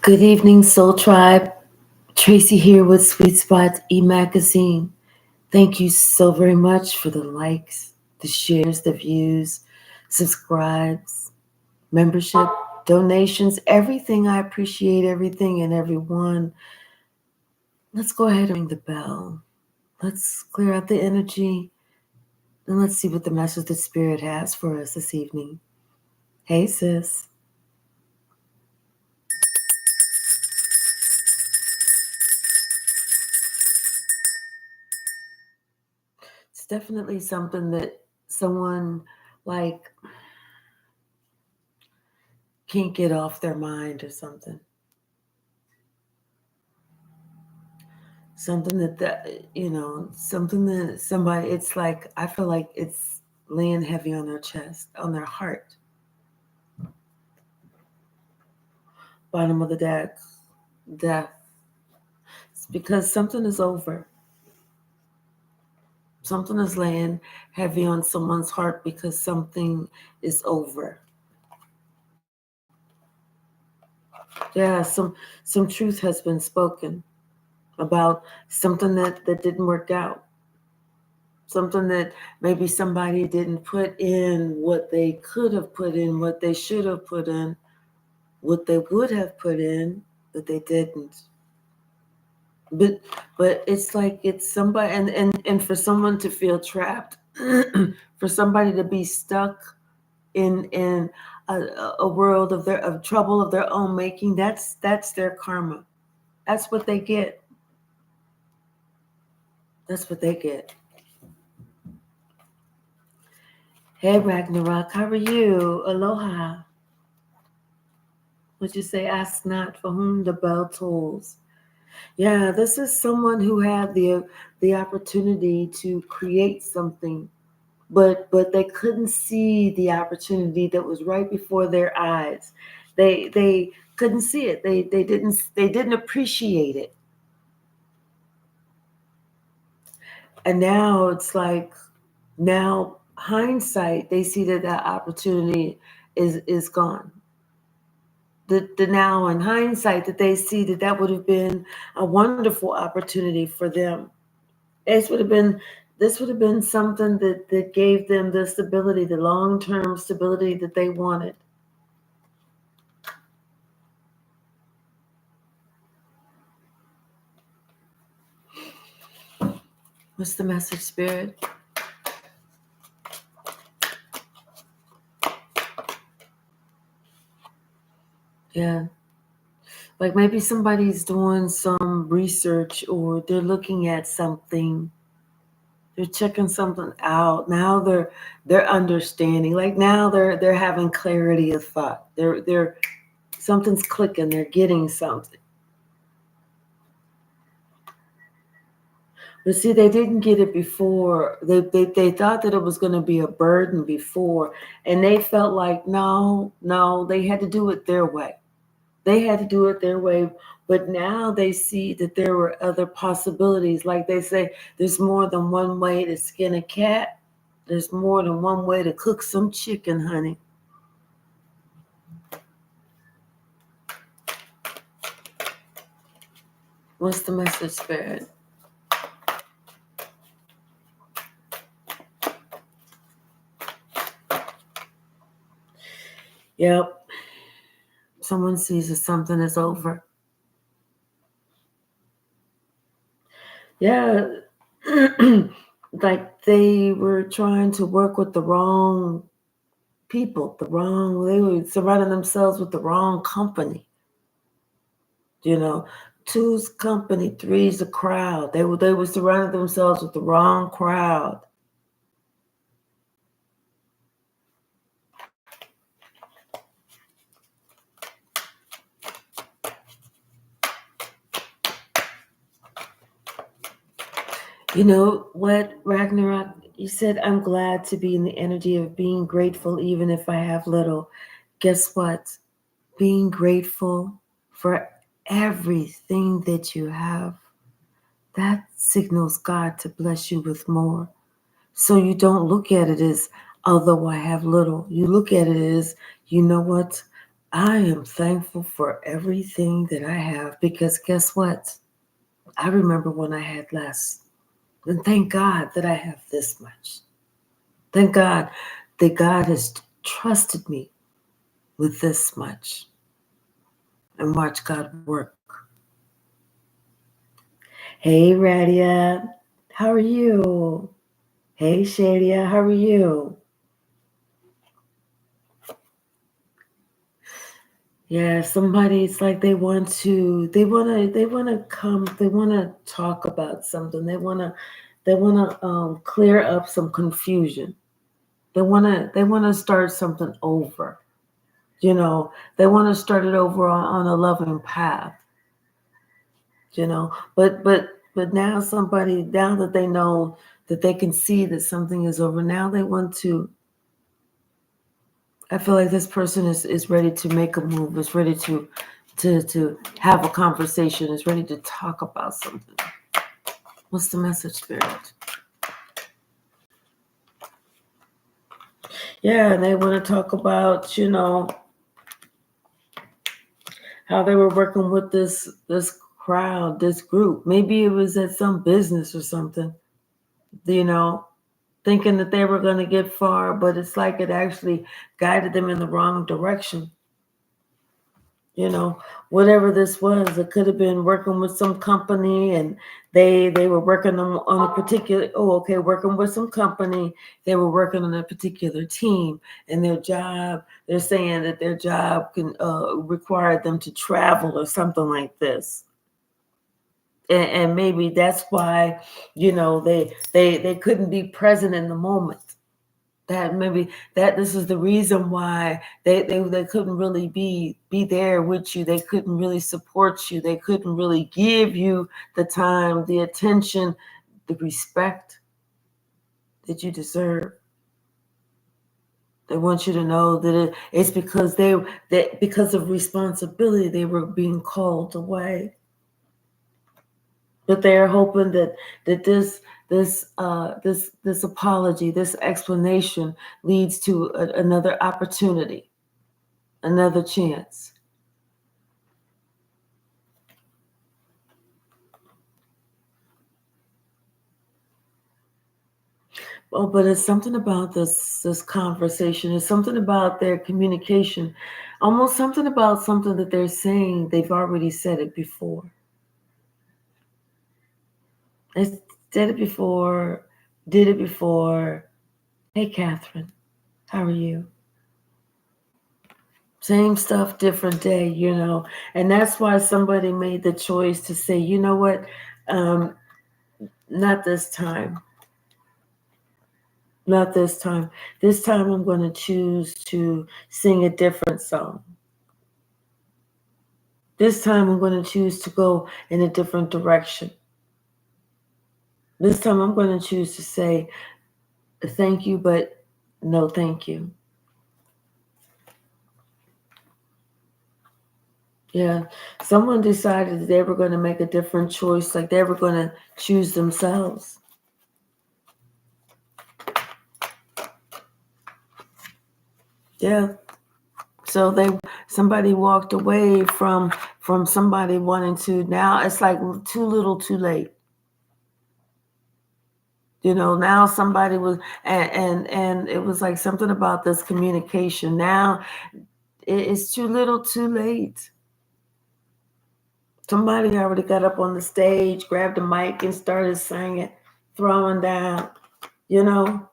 Good evening, Soul Tribe. Tracy here with Sweet Spot e-magazine. Thank you so very much for the likes, the shares, the views, subscribes, membership, donations, everything. I appreciate everything and everyone. Let's go ahead and ring the bell. Let's clear out the energy and let's see what the message the Spirit has for us this evening. Hey, sis. It's definitely something that someone like can't get off their mind or something. Something something that somebody, it's like, I feel like it's laying heavy on their chest, on their heart. Bottom of the deck, death. It's because something is over. Something is laying heavy on someone's heart because something is over. Yeah, some truth has been spoken about something that didn't work out. Something that maybe somebody didn't put in what they could have put in, what they should have put in, what they would have put in, but they didn't. But it's like it's somebody, and for someone to feel trapped, for somebody to be stuck in a world of trouble of their own making. That's their karma. That's what they get. That's what they get. Hey Ragnarok, how are you? Aloha. Would you say, ask not for whom the bell tolls? Yeah, this is someone who had the opportunity to create something, but they couldn't see the opportunity that was right before their eyes. They couldn't see it. They didn't appreciate it. And now it's like, now hindsight, they see that opportunity is gone. The now in hindsight that they see that would have been a wonderful opportunity for them. This would have been something that gave them the stability, the long-term stability that they wanted. What's the message, Spirit? Yeah. Like maybe somebody's doing some research or they're looking at something. They're checking something out. Now they're understanding. Like now they're having clarity of thought. They're something's clicking. They're getting something. But see, they didn't get it before. They thought that it was going to be a burden before, and they felt like no, they had to do it their way. They had to do it their way. But now they see that there were other possibilities. Like they say, there's more than one way to skin a cat. There's more than one way to cook some chicken, honey. What's the message, Spirit? Yep. Someone sees that something is over. Yeah. Like they were trying to work with the wrong people, they were surrounding themselves with the wrong company. Two's company, three's a crowd. They were surrounding themselves with the wrong crowd. You know what, Ragnarok? You said, I'm glad to be in the energy of being grateful, even if I have little. Guess what? Being grateful for everything that you have, that signals God to bless you with more. So you don't look at it as, although I have little. You look at it as, you know what? I am thankful for everything that I have because guess what? I remember when I had less. And thank God that I have this much. Thank God that God has trusted me with this much and watch God work. Hey, Radia, how are you? Hey, Shadia, how are you? Yeah, somebody's like they want to come, they want to talk about something. They want to clear up some confusion. They want to start something over. They want to start it over on a loving path. But now that they know that they can see that something is over, now they want to. I feel like this person is ready to make a move, is ready to have a conversation, is ready to talk about something. What's the message, Spirit? Yeah, they want to talk about, how they were working with this crowd, this group. Maybe it was at some business or something, you know, thinking that they were going to get far, but it's like it actually guided them in the wrong direction. Whatever this was, it could have been working with some company, and they were working on a particular, working with some company. They were working on a particular team, and they're saying that their job can require them to travel or something like this. And maybe that's why, they couldn't be present in the moment. That maybe that this is the reason why they couldn't really be there with you. They couldn't really support you. They couldn't really give you the time, the attention, the respect that you deserve. They want you to know that it's because of responsibility they were being called away. But they are hoping that this apology, this explanation leads to another opportunity, another chance. Oh, but it's something about this conversation. It's something about their communication, almost something about something that they're saying. They've already said it before. They said it before, did it before. Hey, Catherine, how are you? Same stuff, different day. And that's why somebody made the choice to say, you know what, um, not this time. Not this time. This time I'm going to choose to sing a different song. This time I'm going to choose to go in a different direction. This time I'm going to choose to say thank you, but no thank you. Yeah. Someone decided that they were going to make a different choice, like they were going to choose themselves. Yeah. So somebody walked away from somebody wanting to. Now it's like too little, too late. Now somebody was, and it was like something about this communication. Now it's too little, too late. Somebody already got up on the stage, grabbed the mic, and started singing, throwing down. You know,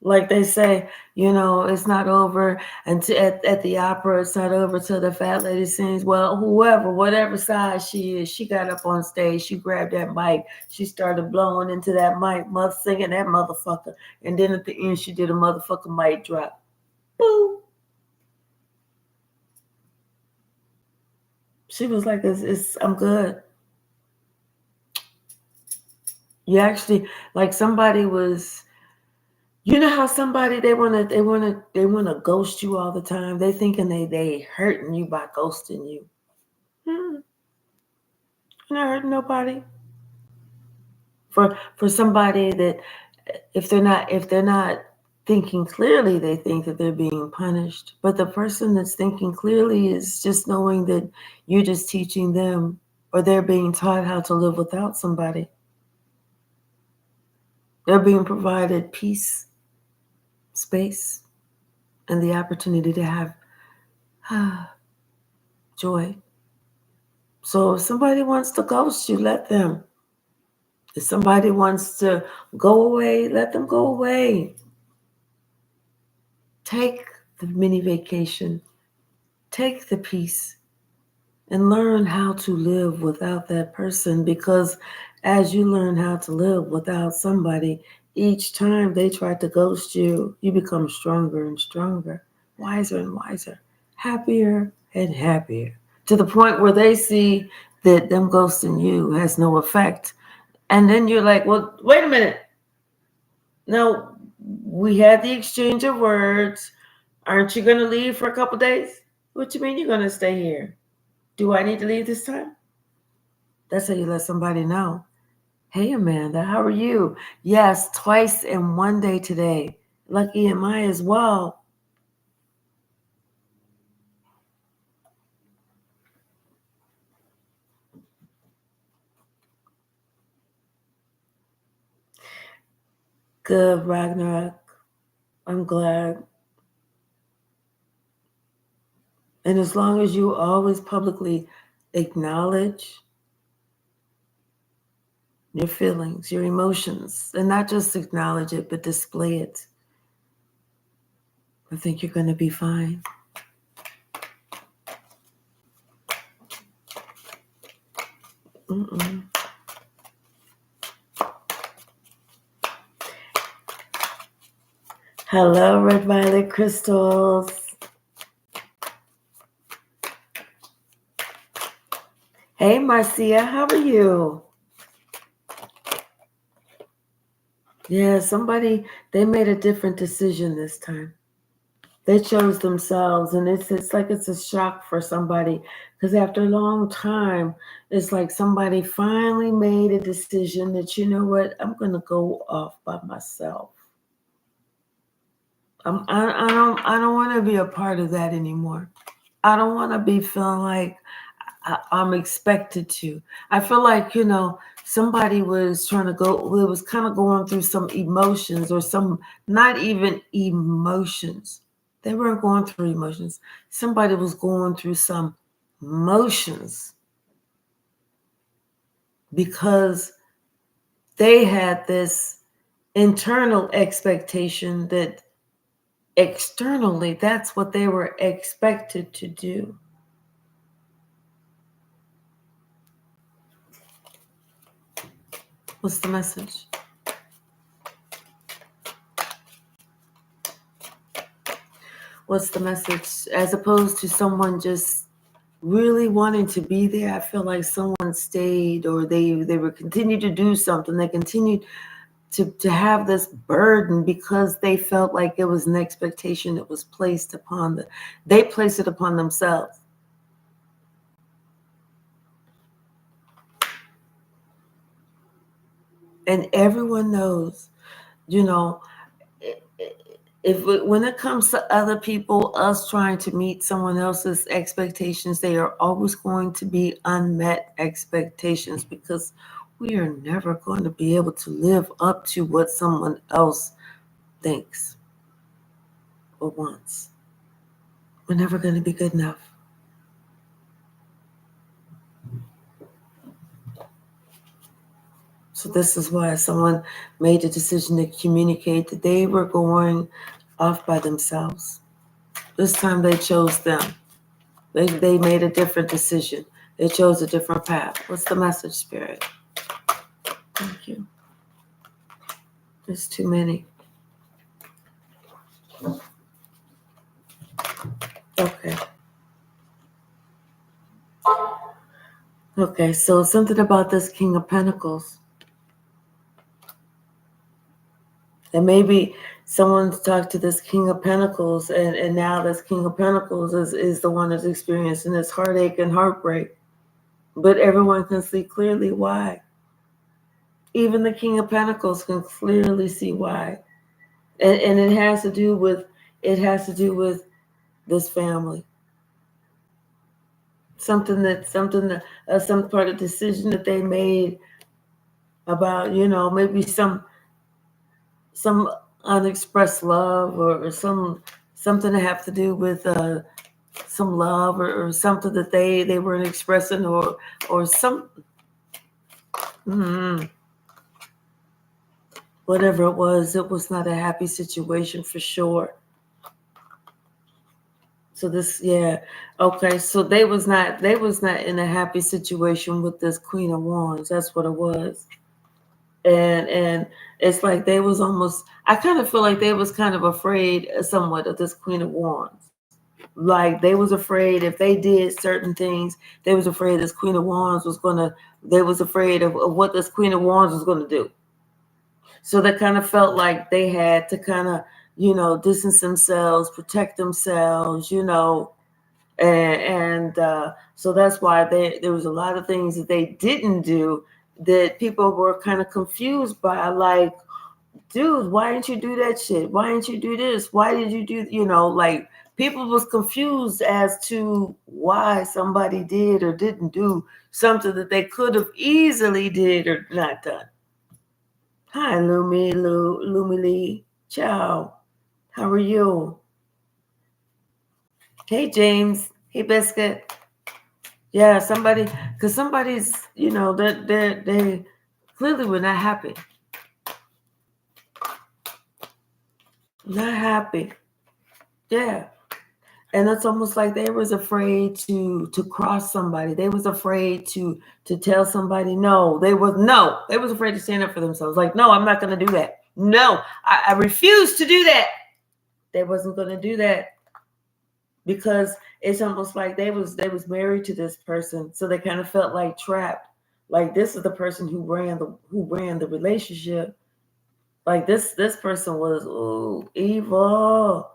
like they say, it's not over until at the opera. It's not over till the fat lady sings. Well, whatever size she is, she got up on stage. She grabbed that mic. She started blowing into that mic, singing that motherfucker. And then at the end, she did a motherfucking mic drop. Boom. She was like, I'm good. You actually, like somebody was. You know how somebody they wanna ghost you all the time. They thinking they hurting you by ghosting you. Hmm, you're not hurting nobody. For somebody that if they're not thinking clearly, they think that they're being punished. But the person that's thinking clearly is just knowing that you're just teaching them, or they're being taught how to live without somebody. They're being provided peace, space, and the opportunity to have joy. So if somebody wants to ghost you, let them. If somebody wants to go away, let them go away. Take the mini vacation. Take the peace. And learn how to live without that person, because as you learn how to live without somebody, each time they try to ghost you, you become stronger and stronger, wiser and wiser, happier and happier, to the point where they see that them ghosting you has no effect. And then you're like, well, wait a minute. No, we had the exchange of words. Aren't you going to leave for a couple days? What you mean you're going to stay here? Do I need to leave this time? That's how you let somebody know. Hey, Amanda, how are you? Yes, twice in one day today. Lucky am I as well. Good, Ragnarok. I'm glad. And as long as you always publicly acknowledge your feelings, your emotions, and not just acknowledge it, but display it, I think you're going to be fine. Mm-mm. Hello, Red Violet Crystals. Hey, Marcia, how are you? Yeah, they made a different decision this time. They chose themselves, and it's like it's a shock for somebody, because after a long time, it's like somebody finally made a decision that, you know what, I'm going to go off by myself. I don't want to be a part of that anymore. I don't want to be feeling like I'm expected to. I feel like, somebody was trying to go, it was kind of going through some emotions, or some, not even emotions. They weren't going through emotions. Somebody was going through some motions, because they had this internal expectation that externally, that's what they were expected to do. What's the message? What's the message? As opposed to someone just really wanting to be there, I feel like someone stayed, or they were continued to do something. They continued to have this burden, because they felt like it was an expectation that was placed upon they placed it upon themselves. And everyone knows, when it comes to other people, us trying to meet someone else's expectations, they are always going to be unmet expectations, because we are never going to be able to live up to what someone else thinks or wants. We're never going to be good enough. So this is why someone made the decision to communicate that they were going off by themselves. This time they chose them. They made a different decision. They chose a different path. What's the message, Spirit? Thank you. There's too many. Okay. Okay, so something about this King of Pentacles. And maybe someone's talked to this King of Pentacles, and now this King of Pentacles is the one that's experiencing this heartache and heartbreak. But everyone can see clearly why. Even the King of Pentacles can clearly see why. And it has to do with this family. Some part of decision that they made about, maybe some unexpressed love, or something to have to do with some love, or something that they weren't expressing, or some mm, whatever it was not a happy situation for sure. So this, yeah, okay. So they was not in a happy situation with this Queen of Wands. That's what it was. And it's like they was almost. I kind of feel like they was kind of afraid, somewhat, of this Queen of Wands. Like they was afraid if they did certain things, they was afraid this Queen of Wands was gonna. They was afraid of what this Queen of Wands was gonna do. So they kind of felt like they had to kind of, distance themselves, protect themselves, and so that's why there was a lot of things that they didn't do that people were kind of confused by, like, dude, why didn't you do that shit? Why didn't you do this? Why did you do, like, people was confused as to why somebody did or didn't do something that they could have easily did or not done. Hi, Lumi Lee. Ciao. How are you? Hey, James. Hey, Biscuit. Yeah, because somebody's, they clearly were not happy. Not happy. Yeah. And it's almost like they was afraid to cross somebody. They was afraid to tell somebody no. They was afraid to stand up for themselves. Like, no, I'm not gonna do that. No, I refuse to do that. They wasn't gonna do that. Because it's almost like they was married to this person, so they kind of felt like trapped. Like, this is the person who ran the relationship. Like, this person was, ooh, evil.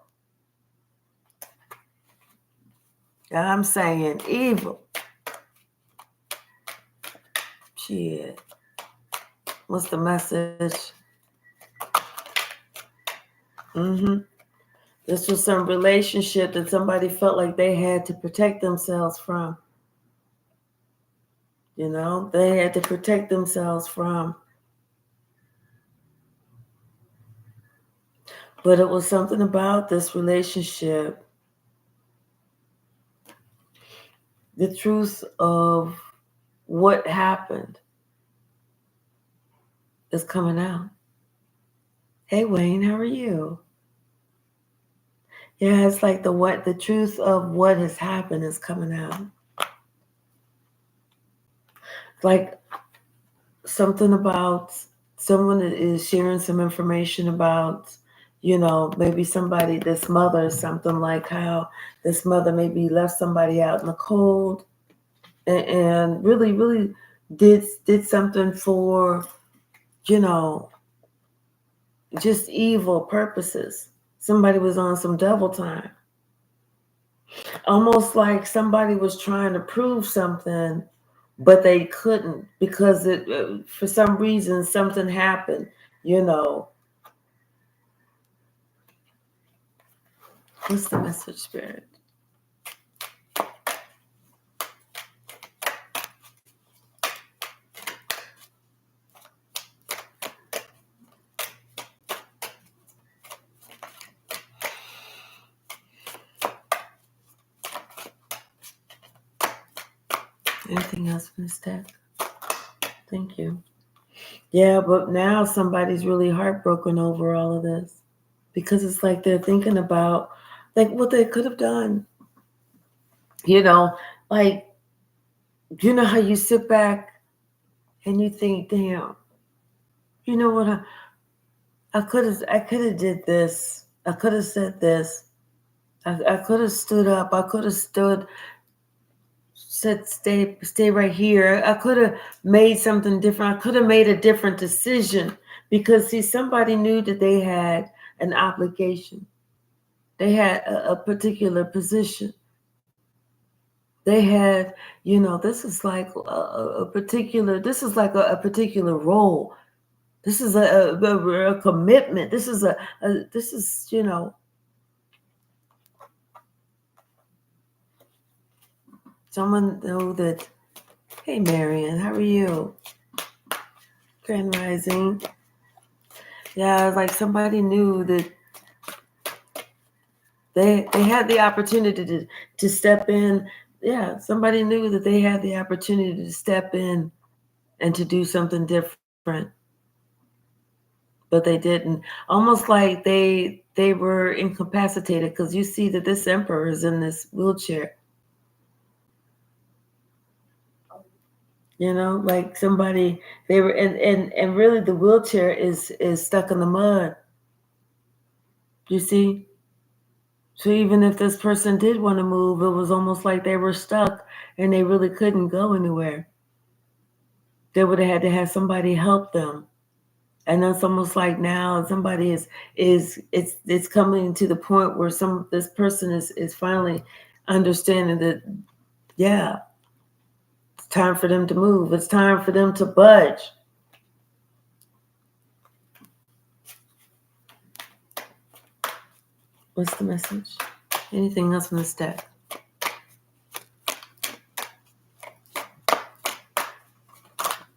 I'm saying evil. Shit. What's the message? Mm-hmm. This was some relationship that somebody felt like they had to protect themselves from. They had to protect themselves from. But it was something about this relationship. The truth of what happened is coming out. Hey, Wayne, how are you? Yeah, it's like the truth of what has happened is coming out. Like, something about someone is sharing some information about, maybe somebody, this mother, something like how this mother maybe left somebody out in the cold, and really, really did something for, you know, just evil purposes. Somebody was on some devil time. Almost like somebody was trying to prove something, but they couldn't because for some reason something happened. You know, what's the message, Spirit? Anything else from this deck? Thank you. Yeah, but now somebody's really heartbroken over all of this because it's like they're thinking about like what they could have done. You know, like, how you sit back and you think, damn, you know what? I could have did this. I could have said this. I could have stood up. I could have said, stay right here. I could have made something different. I could have made a different decision because, see, somebody knew that they had an obligation. They had a particular position. They had, this is like a particular role. This is a commitment. This is this is, someone know that, hey, Marion, how are you? Grand Rising. Yeah, like somebody knew that they had the opportunity to step in. Yeah, somebody knew that they had the opportunity to step in and to do something different, but they didn't. Almost like they were incapacitated, because you see that this emperor is in this wheelchair. Like somebody, they were, and really the wheelchair is stuck in the mud. You see. So even if this person did want to move, it was almost like they were stuck and they really couldn't go anywhere. They would have had to have somebody help them. And that's almost like now somebody it's coming to the point where this person is finally understanding that, yeah, it's time for them to move. It's time for them to budge. What's the message? Anything else from this deck?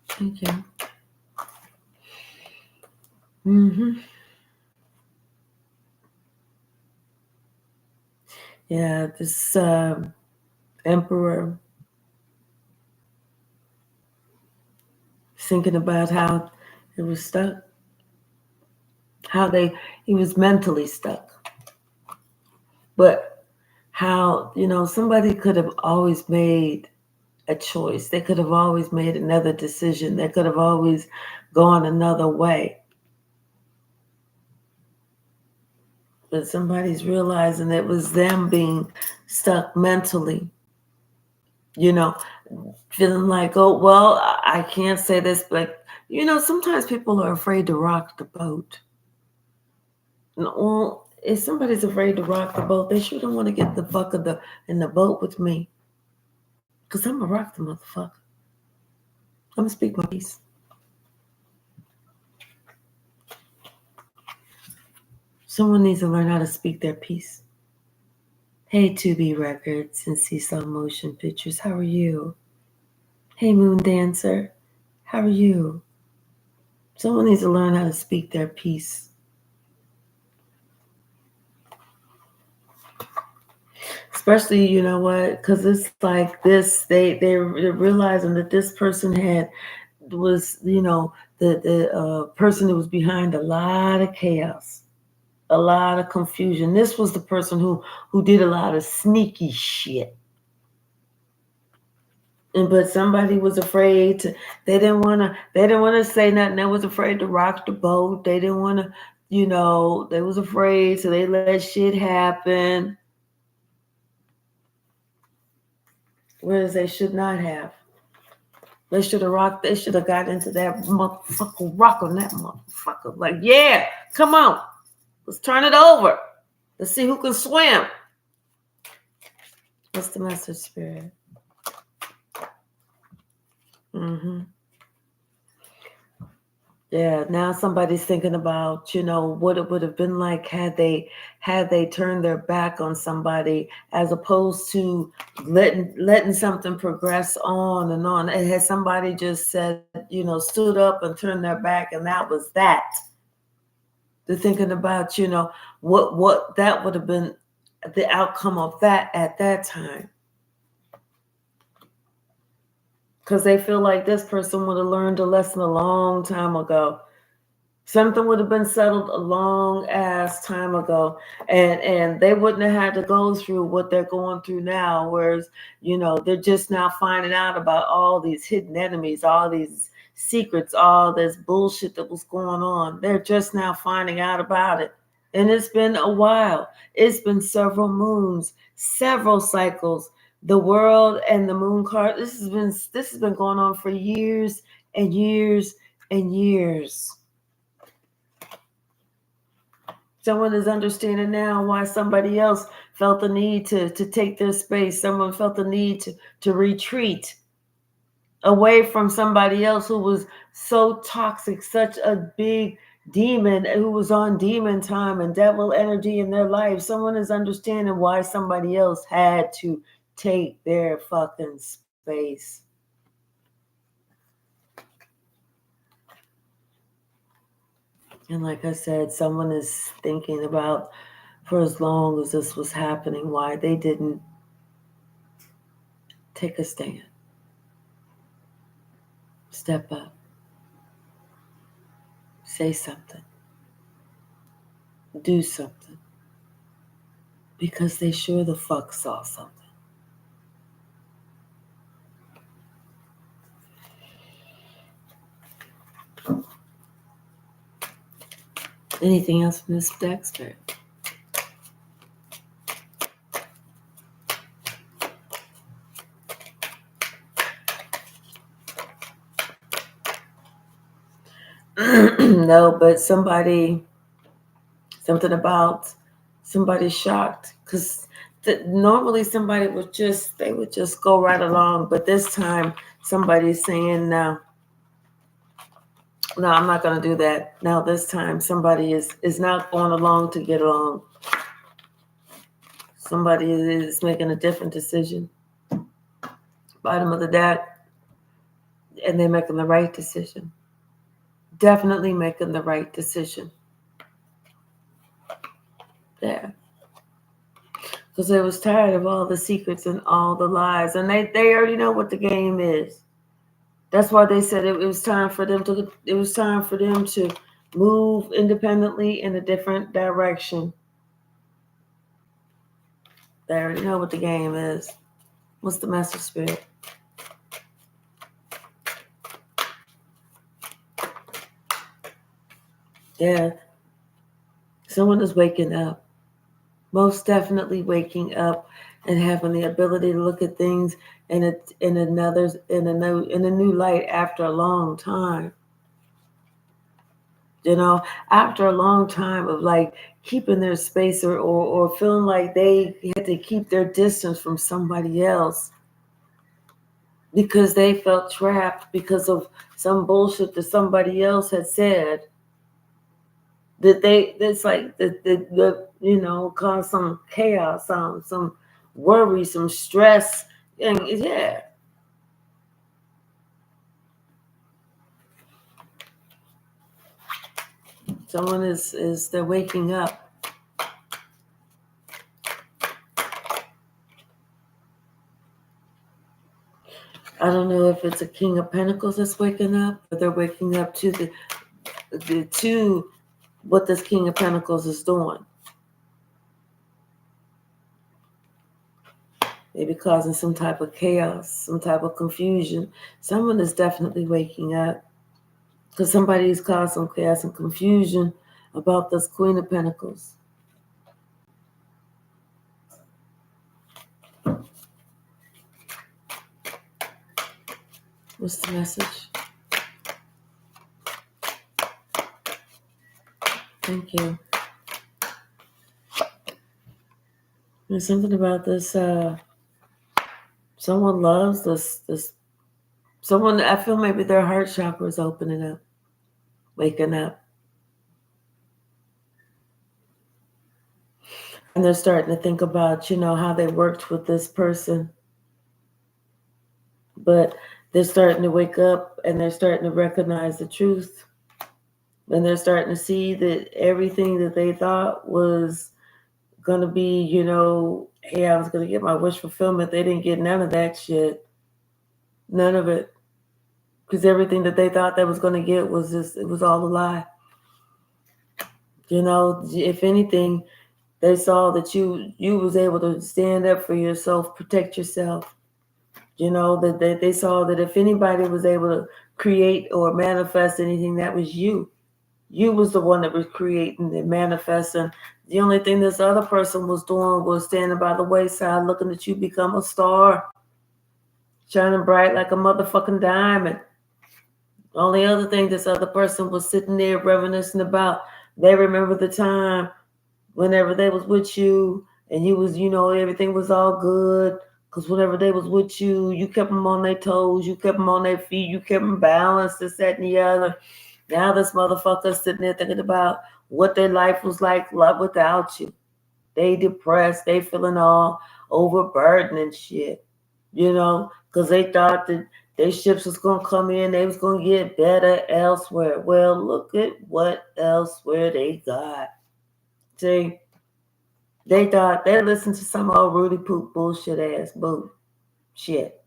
Thank you. Yeah, this emperor, thinking about how it was stuck, how he was mentally stuck. But how, somebody could have always made a choice. They could have always made another decision. They could have always gone another way. But somebody's realizing it was them being stuck mentally, feeling like, oh, well, I can't say this, but, sometimes people are afraid to rock the boat. Well, if somebody's afraid to rock the boat, they shouldn't want to get the fuck in the boat with me. Because I'm going to rock the motherfucker. I'm going to speak my piece. Someone needs to learn how to speak their piece. Hey, 2B Records and Seesaw Motion Pictures, how are you? Hey, Moon Dancer, how are you? Someone needs to learn how to speak their piece. Especially, you know what? Because it's like this. They're realizing that this person was, the person who was behind a lot of chaos, a lot of confusion. This was the person who did a lot of sneaky shit. But somebody was afraid to. They didn't want to say nothing. They was afraid to rock the boat. They didn't want to. They was afraid, so they let shit happen. Whereas they should not have. They should have rocked. They should have got into that motherfucker, rock on that motherfucker. Like, yeah, come on, let's turn it over. Let's see who can swim. What's the message, Spirit? Yeah, now somebody's thinking about, what it would have been like had they turned their back on somebody, as opposed to letting something progress on and on. And had somebody just said, stood up and turned their back, and that was that. They're thinking about, what that would have been the outcome of that at that time. Because they feel like this person would have learned a lesson a long time ago. Something would have been settled a long ass time ago, and they wouldn't have had to go through what they're going through now. Whereas, they're just now finding out about all these hidden enemies, all these secrets, all this bullshit that was going on. They're just now finding out about it. And it's been a while. It's been several moons, several cycles. The world and the moon card. This has been going on for years and years and years. Someone is understanding now why somebody else felt the need to take their space. Someone felt the need to retreat. away from somebody else who was so toxic, such a big demon who was on demon time and devil energy in their life. Someone is understanding why somebody else had to take their fucking space. And like I said, someone is thinking about, for as long as this was happening, why they didn't take a stand, step up, say something, do something, because they sure the fuck saw something. Anything else, Miss Dexter? No, but something about somebody shocked, because normally somebody would just go right along, but this time somebody's saying no, I'm not going to do that. Now this time somebody is not going along to get along. Somebody is making a different decision. Bottom of the deck, and they're making the right decision. Definitely making the right decision. Yeah. Because they was tired of all the secrets and all the lies. And they already know what the game is. That's why they said it was time for them to move independently in a different direction. They already know what the game is. What's the message, Spirit? Yeah. Someone is waking up. Most definitely waking up and having the ability to look at things in a new light after a long time. You know, after a long time of like keeping their space or feeling like they had to keep their distance from somebody else because they felt trapped because of some bullshit that somebody else had said. It's like the cause some chaos, some worry, some stress, and yeah. Someone they're waking up. I don't know if it's a King of Pentacles that's waking up, but they're waking up to to what this King of Pentacles is doing. Maybe causing some type of chaos, some type of confusion. Someone is definitely waking up because somebody's caused some chaos and confusion about this Queen of Pentacles. What's the message? Thank you. There's something about this. Someone loves this. Someone, I feel maybe their heart chakra is opening up, waking up. And they're starting to think about, how they worked with this person. But they're starting to wake up and they're starting to recognize the truth. And they're starting to see that everything that they thought was going to be, hey, I was going to get my wish fulfillment. They didn't get none of that shit. None of it. Because everything that they thought they was going to get was it was all a lie. If anything, they saw that you was able to stand up for yourself, protect yourself. That they saw that if anybody was able to create or manifest anything, that was you. You was the one that was creating and manifesting. The only thing this other person was doing was standing by the wayside looking at you become a star. Shining bright like a motherfucking diamond. Only other thing this other person was sitting there reminiscing about, they remember the time whenever they was with you and you was, everything was all good. Because whenever they was with you, you kept them on their toes, you kept them on their feet, you kept them balanced, this, that, and the other. Now this motherfucker sitting there thinking about what their life was like without you. They depressed, they feeling all overburdened and shit. Because they thought that their ships was going to come in, they was going to get better elsewhere. Well, look at what elsewhere they got. See, they thought they listened to some old Rudy Poop bullshit ass boo shit.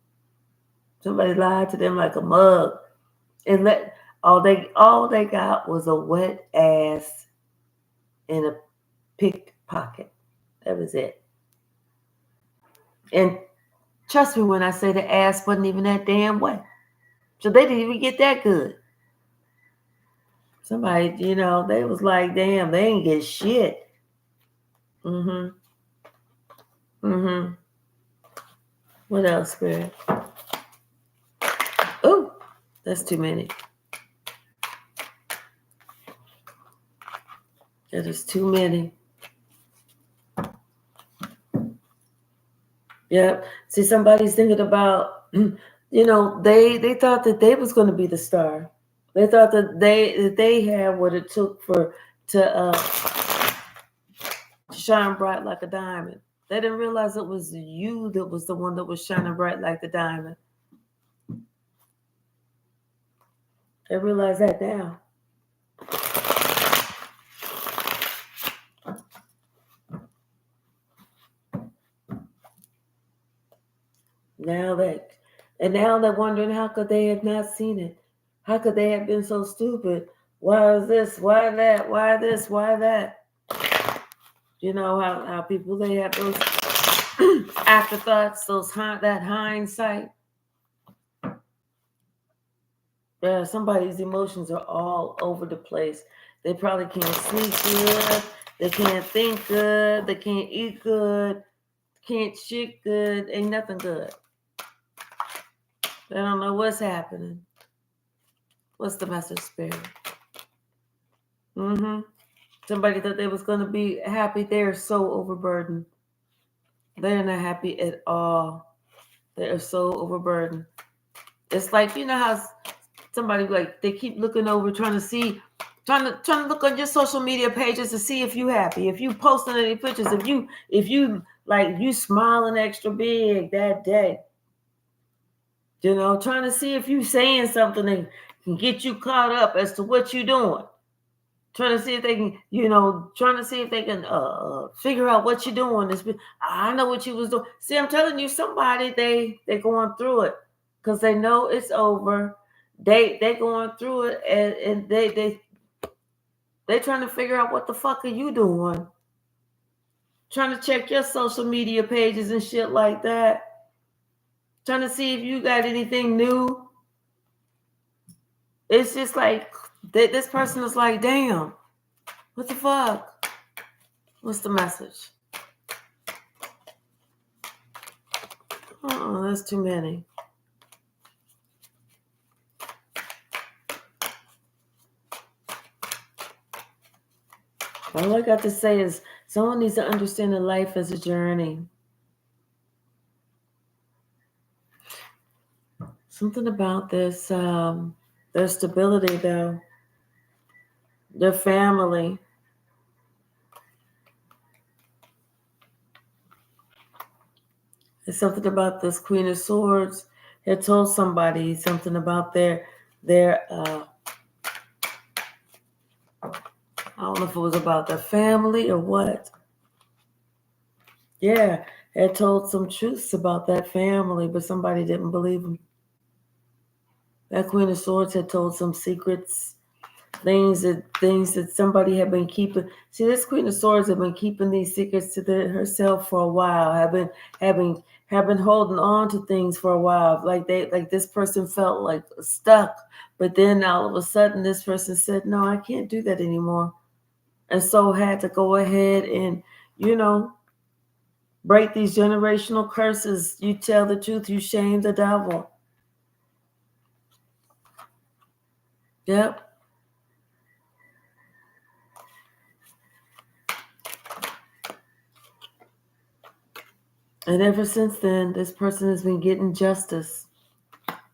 Somebody lied to them like a mug, and all they got was a wet ass in a pickpocket. That was it. And trust me when I say the ass wasn't even that damn wet. So they didn't even get that good. Somebody, they was like, damn, they ain't get shit. Mm-hmm. What else, Spirit? Oh, that's too many. That is too many. Yep. See, somebody's thinking about, they thought that they was going to be the star. They thought that they had what it took to shine bright like a diamond. They didn't realize it was you that was the one that was shining bright like the diamond. They realize that now. Now they're wondering how could they have not seen it? How could they have been so stupid? Why is this? Why that? Why this? Why that? You know how people, they have those afterthoughts, that hindsight. Yeah, somebody's emotions are all over the place. They probably can't sleep good. They can't think good. They can't eat good. Can't shit good. Ain't nothing good. They don't know what's happening. What's the message, Spirit? Somebody thought they was going to be happy. They're so overburdened. They're not happy at all. They are so overburdened. It's like, how somebody, like, they keep looking over, trying to look on your social media pages to see if you happy, if you posting any pictures, if you like you smiling extra big that day. Trying to see if you saying something that can get you caught up as to what you doing. Trying to see if they can, figure out what you're doing. I know what you was doing. See, I'm telling you, somebody, they going through it because they know it's over. They going through it, and they trying to figure out what the fuck are you doing. Trying to check your social media pages and shit like that. Trying to see if you got anything new. It's just like this person is like, damn, what the fuck? What's the message? Oh, that's too many. All I got to say is someone needs to understand that life is a journey. Something about this, their stability, though, their family. There's something about this Queen of Swords. It told somebody something about their I don't know if it was about their family or what. Yeah, it told some truths about that family, but somebody didn't believe them. That Queen of Swords had told some secrets, things that somebody had been keeping. See, this Queen of Swords had been keeping these secrets to herself for a while. Have been holding on to things for a while. Like this person felt like stuck, but then all of a sudden, this person said, "No, I can't do that anymore," and so had to go ahead and break these generational curses. You tell the truth, you shame the devil. Yep. And ever since then, this person has been getting justice.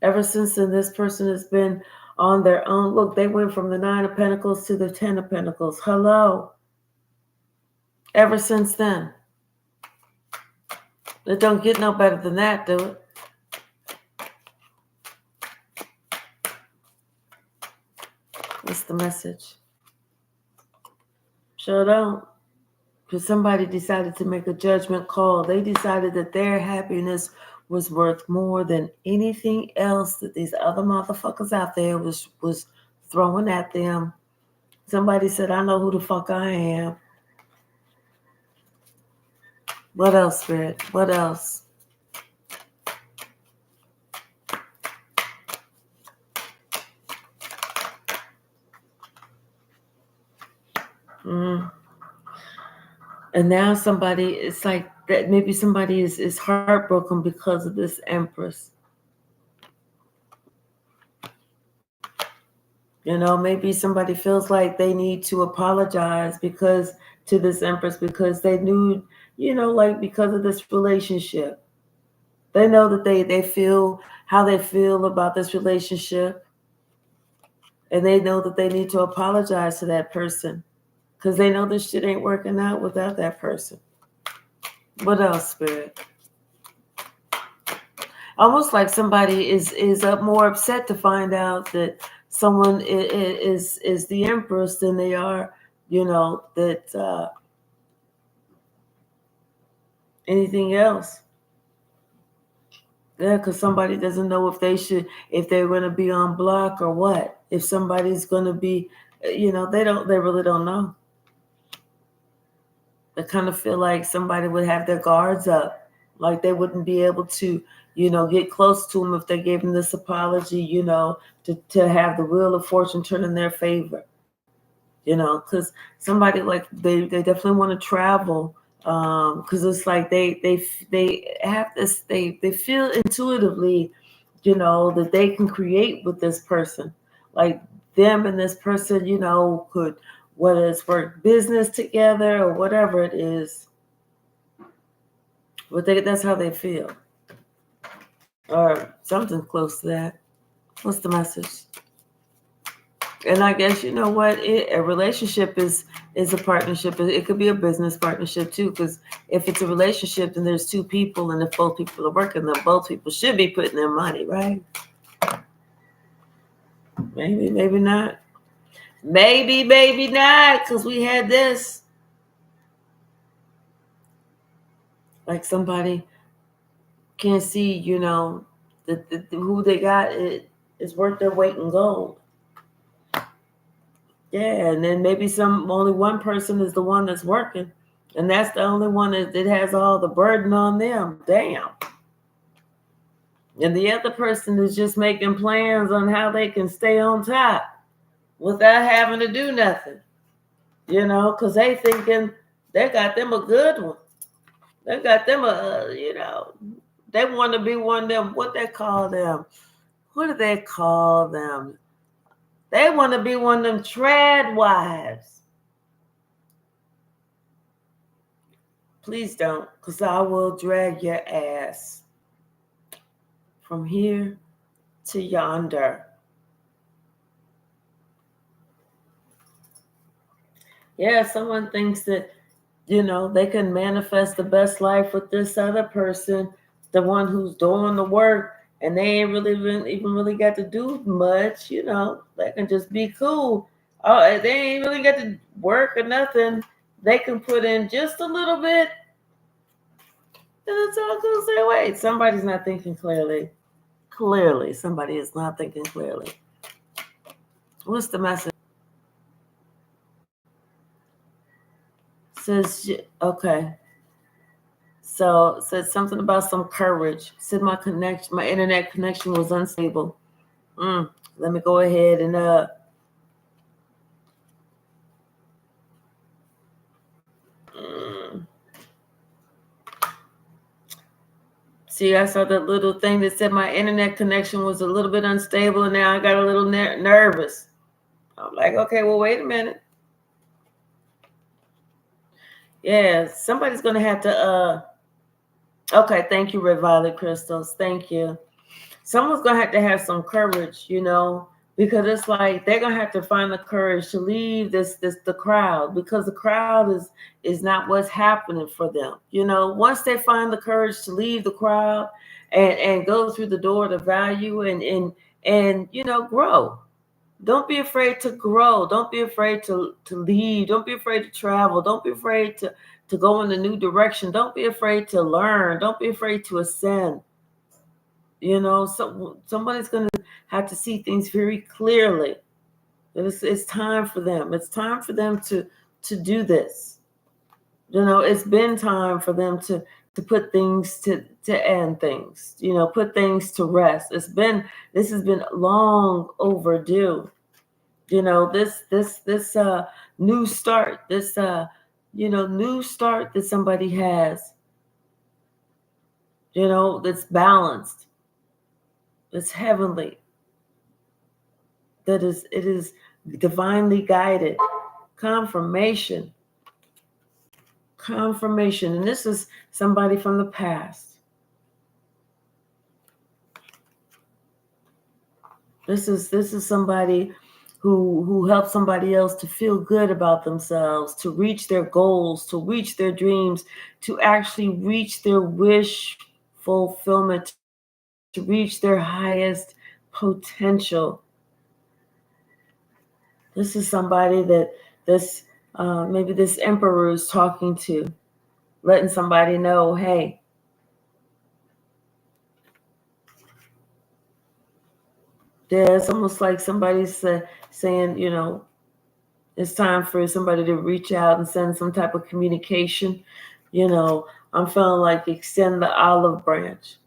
Ever since then, this person has been on their own. Look, they went from the Nine of Pentacles to the Ten of Pentacles. Hello. Ever since then. It don't get no better than that, do it? What's the message? Sure don't. Because somebody decided to make a judgment call. They decided that their happiness was worth more than anything else that these other motherfuckers out there was throwing at them. Somebody said, I know who the fuck I am. What else, Spirit? What else? And now somebody, it's like that maybe somebody is heartbroken because of this Empress. You know, maybe somebody feels like they need to apologize because to this Empress because they knew, you know, like because of this relationship. They know that they feel how they feel about this relationship. And they know that they need to apologize to that person. Because they know this shit ain't working out without that person. What else, Spirit? Almost like somebody is up more upset to find out that someone is the Empress than they are, you know, that anything else. Yeah, because somebody doesn't know if they're going to be on block or what. If somebody's going to be, you know, they really don't know. They kind of feel like somebody would have their guards up, like they wouldn't be able to, you know, get close to them if they gave them this apology, you know, to have the wheel of fortune turn in their favor, you know, because somebody like they definitely want to travel, because it's like they have this they feel intuitively, you know, that they can create with this person, like them and this person, you know, could whether it's work business together or whatever it is, but that's how they feel, or something close to that. What's the message? And I guess you know what, a relationship is a partnership. It could be a business partnership too, because if it's a relationship, then there's two people, and if both people are working, then both people should be putting their money, right? Maybe not. Maybe not, because we had this. Like somebody can't see, you know, who they got is worth their weight in gold. Yeah, and then maybe only one person is the one that's working, and that's the only one that has all the burden on them. Damn. And the other person is just making plans on how they can stay on top without having to do nothing. You know, because they thinking they got them a good one. They got them you know, they want to be one of them, what they call them. What do they call them? They want to be one of them trad wives. Please don't, because I will drag your ass from here to yonder. Yeah, someone thinks that, you know, they can manifest the best life with this other person, the one who's doing the work, and they ain't really even really got to do much, you know. They can just be cool. Oh, they ain't really got to work or nothing. They can put in just a little bit, and it's all going to say, wait, somebody's not thinking clearly. Clearly, somebody is not thinking clearly. What's the message? Says, okay. So it said something about some courage. Said my internet connection was unstable. Let me go ahead and see, I saw that little thing that said my internet connection was a little bit unstable, and now I got a little nervous. I'm like, okay, well, wait a minute. Yeah, somebody's gonna have to Okay, thank you, Red Violet Crystals. Thank you. Someone's gonna have to have some courage, because it's like they're gonna have to find the courage to leave this the crowd, because the crowd is not what's happening for them. Once they find the courage to leave the crowd and go through the door to value and grow. Don't be afraid to grow. Don't be afraid to lead. Don't be afraid to travel. Don't be afraid to go in a new direction. Don't be afraid to learn. Don't be afraid to ascend. So somebody's going to have to see things very clearly. It's time for them. It's time for them to do this. It's been time for them to put things to end things. Put things to rest. This has been long overdue. This new start. This new start that somebody has. That's balanced. That's heavenly. It is divinely guided. Confirmation. And this is somebody from the past. This is somebody who helped somebody else to feel good about themselves, to reach their goals, to reach their dreams, to actually reach their wish fulfillment, to reach their highest potential. This is somebody that maybe this emperor is talking to, letting somebody know, hey, it's almost like somebody's saying, it's time for somebody to reach out and send some type of communication. I'm feeling like extend the olive branch.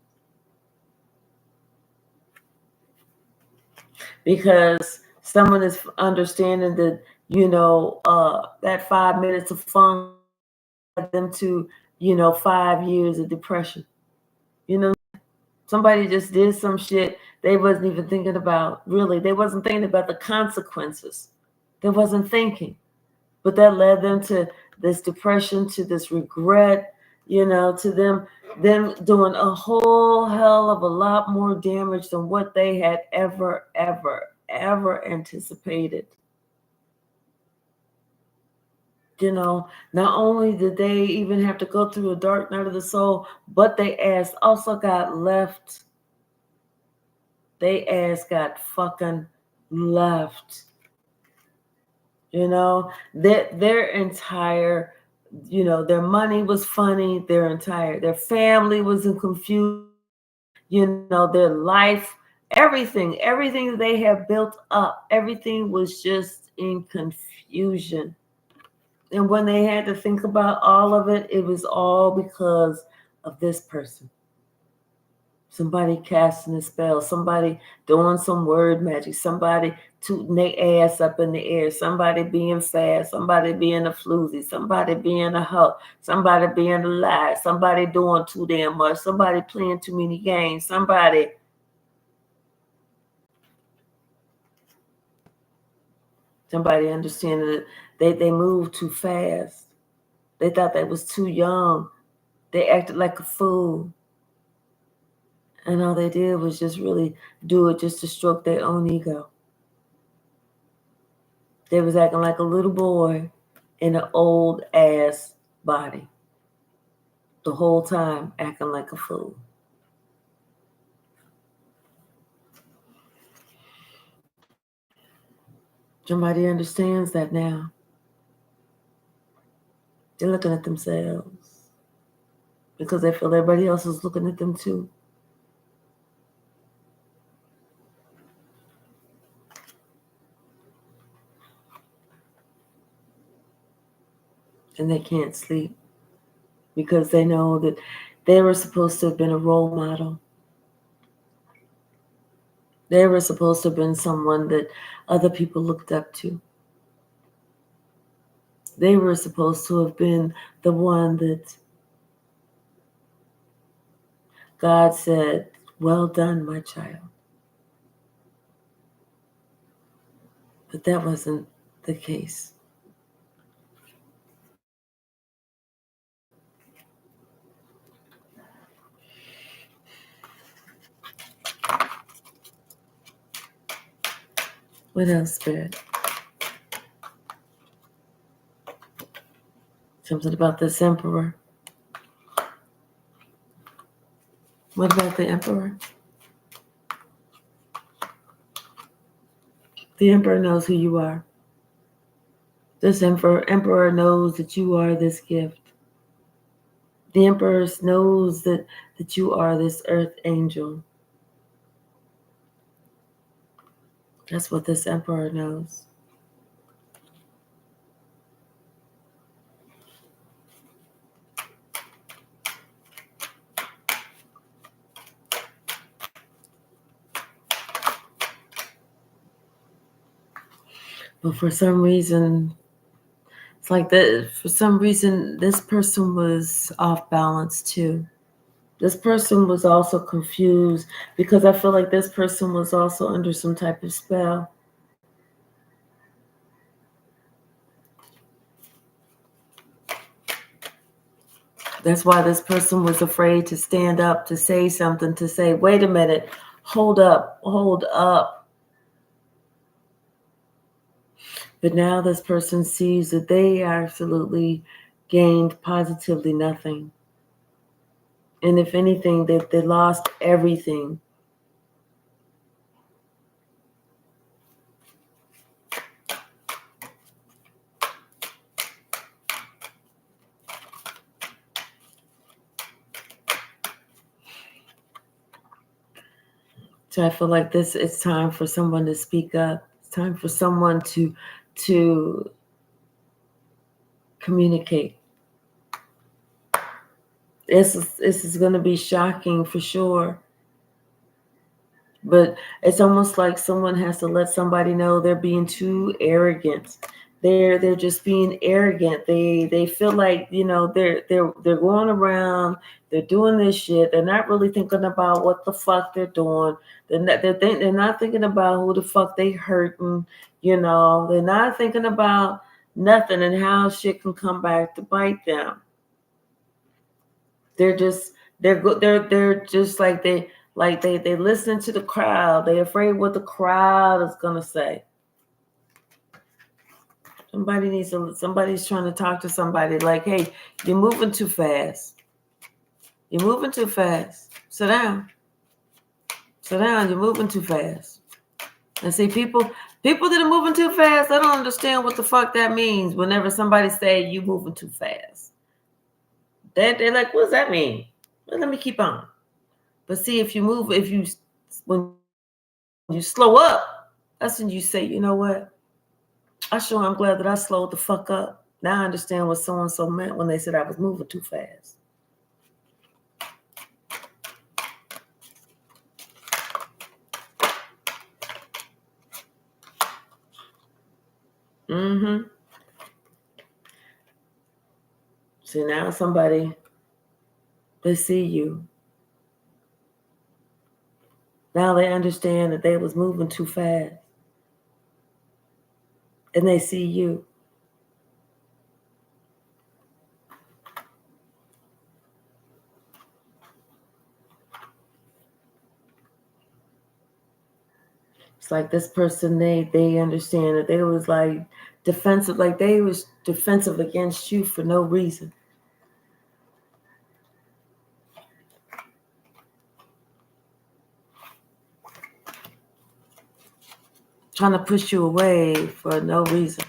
Because someone is understanding that, that 5 minutes of fun led them to, 5 years of depression. Somebody just did some shit they wasn't even thinking about. Really, they wasn't thinking about the consequences. They wasn't thinking. But that led them to this depression, to this regret, to them doing a whole hell of a lot more damage than what they had ever anticipated. Not only did they even have to go through a dark night of the soul, but they ass also got left. They ass got fucking left. Their entire, their money was funny. Their family was in confusion. Their life, everything that they have built up, everything was just in confusion. And when they had to think about all of it, it was all because of this person. Somebody casting a spell, somebody doing some word magic, somebody tooting their ass up in the air, somebody being fast, somebody being a floozy, somebody being a hoe, somebody being a lie, somebody doing too damn much, somebody playing too many games, somebody understanding that they moved too fast. They thought they was too young. They acted like a fool. And all they did was just really do it just to stroke their own ego. They was acting like a little boy in an old ass body. The whole time acting like a fool. Somebody understands that now. They're looking at themselves because they feel everybody else is looking at them too. And they can't sleep because they know that they were supposed to have been a role model. They were supposed to have been someone that other people looked up to. They were supposed to have been the one that God said, well done, my child. But that wasn't the case. What else, Spirit? Something about this emperor. What about the emperor? The emperor knows who you are. This emperor knows that you are this gift. The emperor knows that you are this earth angel. That's what this emperor knows. But for some reason, it's like that. For some reason, this person was off balance too. This person was also confused because I feel like this person was also under some type of spell. That's why this person was afraid to stand up, to say something, to say, wait a minute, hold up, hold up. But now this person sees that they absolutely gained positively nothing. And if anything, that they lost everything. So I feel like it's time for someone to speak up. It's time for someone to communicate. This is going to be shocking for sure. But it's almost like someone has to let somebody know they're being too arrogant. They're just being arrogant. They feel like, they're going around, they're doing this shit. They're not really thinking about what the fuck they're doing. They're not thinking about who the fuck they hurting. They're not thinking about nothing and how shit can come back to bite them. They're just like they listen to the crowd. They're afraid what the crowd is gonna say. Somebody's trying to talk to somebody like, hey, you're moving too fast. You're moving too fast. Sit down. Sit down, you're moving too fast. And see, people that are moving too fast, I don't understand what the fuck that means whenever somebody say you moving too fast. They're like, what does that mean? Well, let me keep on. But see, when you slow up, that's when you say, you know what? I'm glad that I slowed the fuck up. Now I understand what so-and-so meant when they said I was moving too fast. Mm-hmm. See, now they see you. Now they understand that they was moving too fast. And they see you. It's like this person, they understand that they was like defensive, like they was defensive against you for no reason. Trying to push you away for no reason.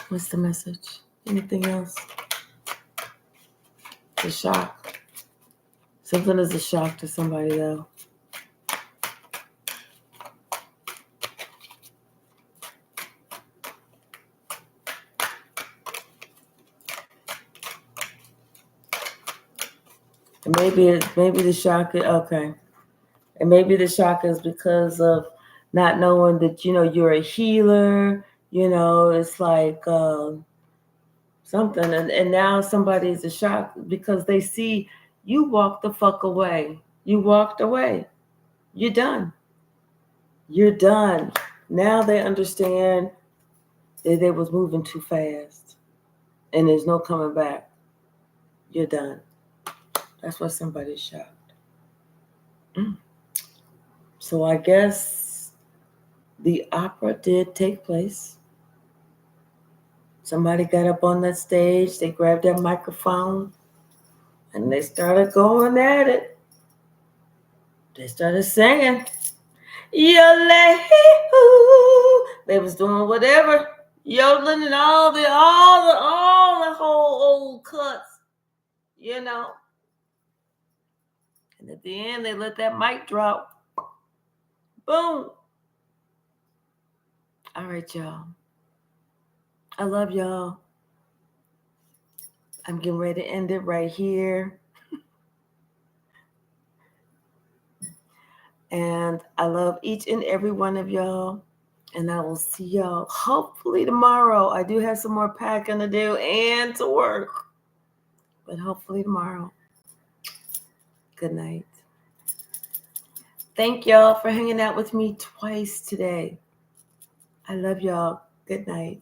What's the message? Anything else? The shock. Something is a shock to somebody, though. And maybe the shock is okay. And maybe the shock is because of not knowing that, you're a healer. It's like something. And now somebody's a shock because they see you walked the fuck away. You walked away. You're done. You're done. Now they understand that they was moving too fast. And there's no coming back. You're done. That's why somebody's shocked. So I guess the opera did take place. Somebody got up on that stage, they grabbed that microphone, and they started going at it. They started singing. Yole-hoo. They was doing whatever, yodeling and all the whole old cuts, you know. And at the end, they let that mic drop. Boom. All right, y'all. I love y'all. I'm getting ready to end it right here. And I love each and every one of y'all. And I will see y'all hopefully tomorrow. I do have some more packing to do and to work. But hopefully tomorrow. Good night. Thank y'all for hanging out with me twice today. I love y'all. Good night.